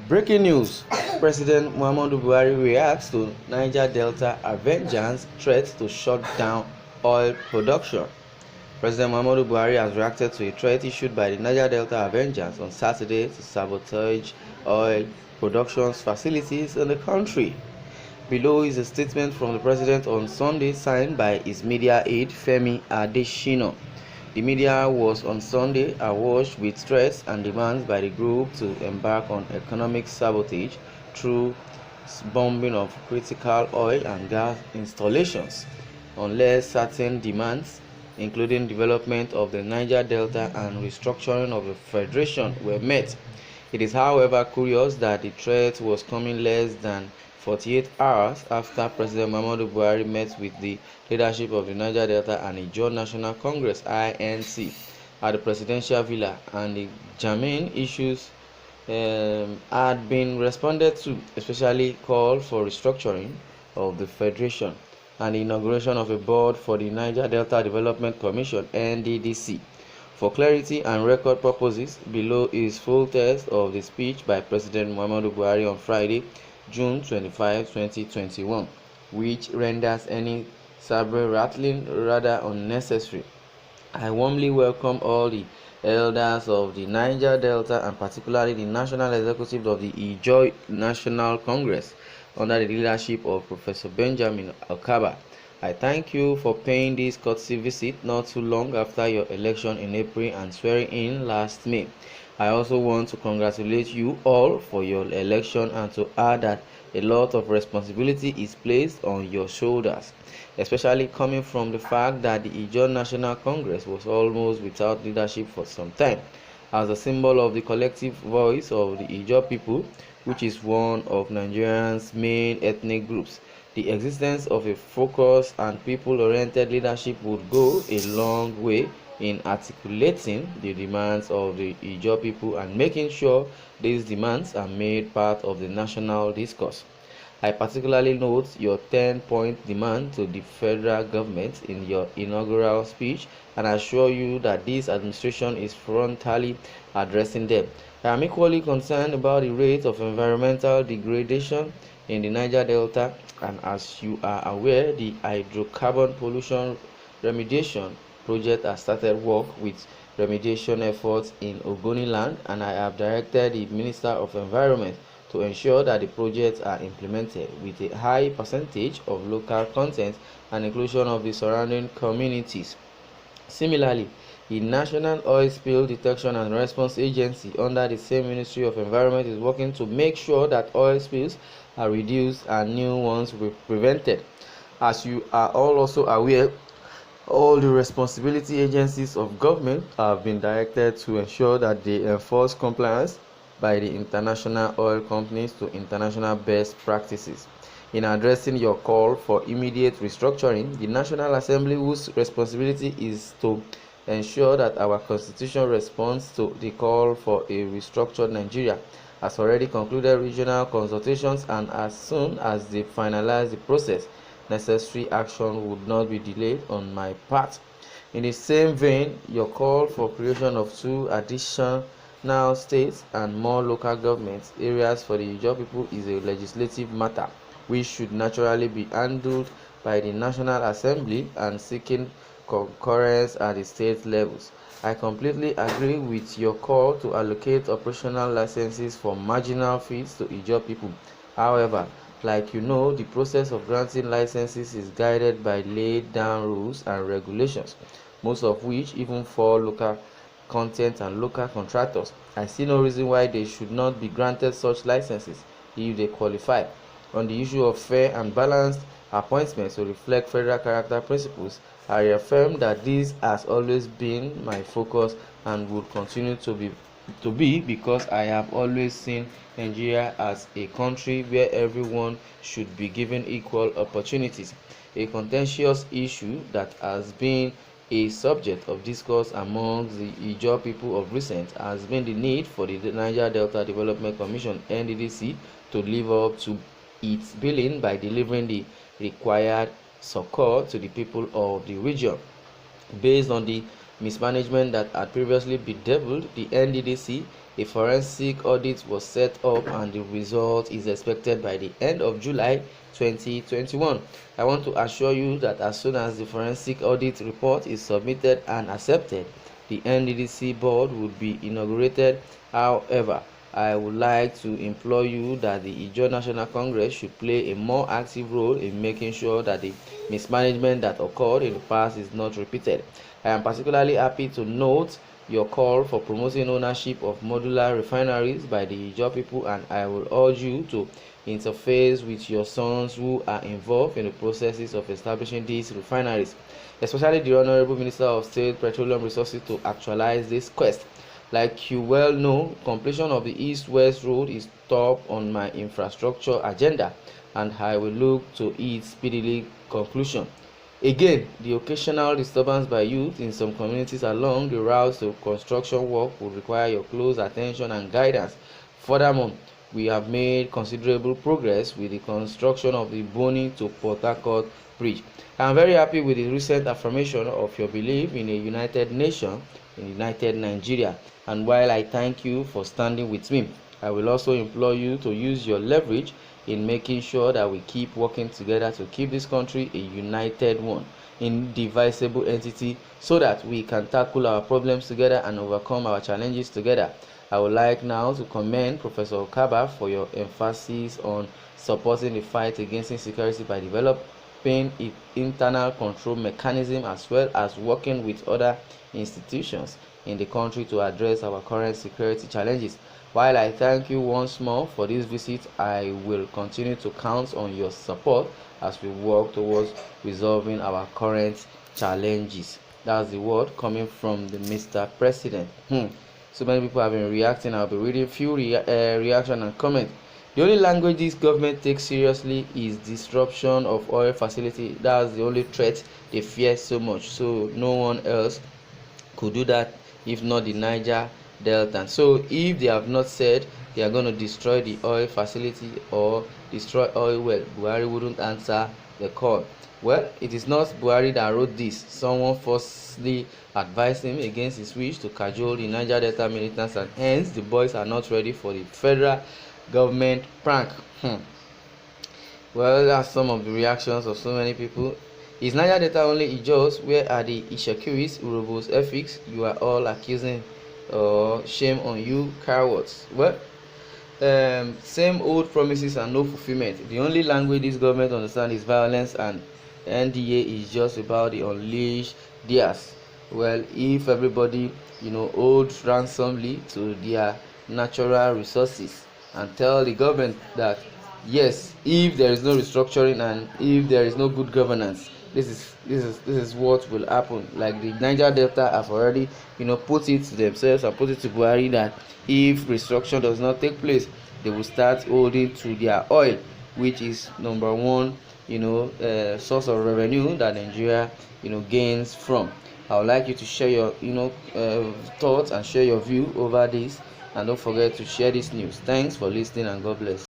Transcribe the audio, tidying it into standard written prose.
Breaking news: President Muhammadu Buhari reacts to Niger Delta Avengers threat to shut down oil production. President Muhammadu Buhari has reacted to a threat issued by the Niger Delta Avengers on Saturday to sabotage oil production facilities in the country. Below is a statement from the president on Sunday signed by his media aide Femi Adesina. The media was on Sunday awash with threats and demands by the group to embark on economic sabotage through bombing of critical oil and gas installations, unless certain demands, including development of the Niger Delta and restructuring of the federation, were met. It is, however, curious that the threat was coming less than 48 hours after President Muhammadu Buhari met with the leadership of the Niger Delta and Niger National Congress (INC) at the Presidential Villa, and the germane issues had been responded to, especially call for restructuring of the federation and the inauguration of a board for the Niger Delta Development Commission (NDDC). For clarity and record purposes, below is full text of the speech by President Muhammadu Buhari on Friday, June 25, 2021, which renders any sabre rattling rather unnecessary. I warmly welcome all the elders of the Niger Delta and particularly the National Executive of the Niger National Congress under the leadership of Professor Benjamin Alkaba. I thank you for paying this courtesy visit not too long after your election in April and swearing in last May. I also want to congratulate you all for your election and to add that a lot of responsibility is placed on your shoulders, especially coming from the fact that the Niger National Congress was almost without leadership for some time. As a symbol of the collective voice of the Niger people, which is one of Nigeria's main ethnic groups, the existence of a focused and people-oriented leadership would go a long way in articulating the demands of the Ijaw people and making sure these demands are made part of the national discourse. I particularly note your 10-point demand to the federal government in your inaugural speech and assure you that this administration is frontally addressing them. I am equally concerned about the rate of environmental degradation in the Niger Delta, and as you are aware, the hydrocarbon pollution remediation project has started work with remediation efforts in Ogoniland, and I have directed the Minister of Environment to ensure that the projects are implemented with a high percentage of local content and inclusion of the surrounding communities. Similarly, the National Oil Spill Detection and Response Agency under the same Ministry of Environment is working to make sure that oil spills are reduced and new ones will be prevented. As you are all also aware, all the responsibility agencies of government have been directed to ensure that they enforce compliance by the international oil companies to international best practices. In addressing your call for immediate restructuring, the National Assembly, whose responsibility is to ensure that our constitution responds to the call for a restructured Nigeria, has already concluded regional consultations, and as soon as they finalize the process, necessary action would not be delayed on my part. In the same vein, your call for creation of 2 additional states and more local government areas for the Ijaw people is a legislative matter which should naturally be handled by the National Assembly and seeking concurrence at the state levels. I completely agree with your call to allocate operational licenses for marginal fees to Ijaw people. However, like you know, the process of granting licenses is guided by laid down rules and regulations, most of which even for local content and local contractors. I see no reason why they should not be granted such licenses if they qualify. On the issue of fair and balanced appointments to reflect federal character principles, I reaffirm that this has always been my focus and will continue to be because I have always seen Nigeria as a country where everyone should be given equal opportunities. A contentious issue that has been a subject of discourse among the Ijaw people of recent has been the need for the Niger Delta Development Commission (NDDC) to live up to its billing by delivering the required succor to the people of the region. Based on the mismanagement that had previously bedeviled the NDDC. A forensic audit was set up and the result is expected by the end of July 2021. I want to assure you that as soon as the forensic audit report is submitted and accepted, the NDDC board would be inaugurated. However, I would like to implore you that the Ijaw National Congress should play a more active role in making sure that the mismanagement that occurred in the past is not repeated. I am particularly happy to note your call for promoting ownership of modular refineries by the Ijaw people, and I will urge you to interface with your sons who are involved in the processes of establishing these refineries, especially the Honorable Minister of State Petroleum Resources, to actualize this quest. Like you well know, completion of the East-West Road is top on my infrastructure agenda, and I will look to its speedily conclusion. Again, the occasional disturbance by youth in some communities along the routes to construction work will require your close attention and guidance. Furthermore, we have made considerable progress with the construction of the Boni to Port Harcourt Bridge. I am very happy with the recent affirmation of your belief in a united nation, in united Nigeria, and while I thank you for standing with me, I will also implore you to use your leverage in making sure that we keep working together to keep this country a united one, indivisible entity, so that we can tackle our problems together and overcome our challenges together. I would like now to commend Professor Okaba for your emphasis on supporting the fight against insecurity by developing an internal control mechanism as well as working with other institutions in the country to address our current security challenges. While I thank you once more for this visit, I will continue to count on your support as we work towards resolving our current challenges. That's the word coming from the Mr. President. So many people have been reacting. I'll be reading a few reaction and comment. The only language this government takes seriously is disruption of oil facility. That's the only threat they fear so much. So no one else could do that if not the Niger Delta. So if they have not said they are going to destroy the oil facility or destroy oil well, Buhari wouldn't answer the call. Well, it is not Buhari that wrote this. Someone falsely advised him against his wish to cajole the Niger Delta militants, and hence the boys are not ready for the federal government prank. Well, that's some of the reactions of so many people. Is Niger Delta only Ijaws? Where are the Ishakiris, Urobos, Efiks? You are all accusing. Shame on you, cowards. Well, same old promises and no fulfillment. The only language this government understands is violence, and NDA is just about the unleash theirs. Well, if everybody hold ransomly to their natural resources and tell the government that yes, if there is no restructuring and if there is no good governance, this is what will happen. Like the Niger Delta have already put it to themselves and put it to Buhari that if restructure does not take place, they will start holding to their oil, which is number one source of revenue that Nigeria gains from. I would like you to share your thoughts and share your view over this, and don't forget to share this news. Thanks for listening and God bless.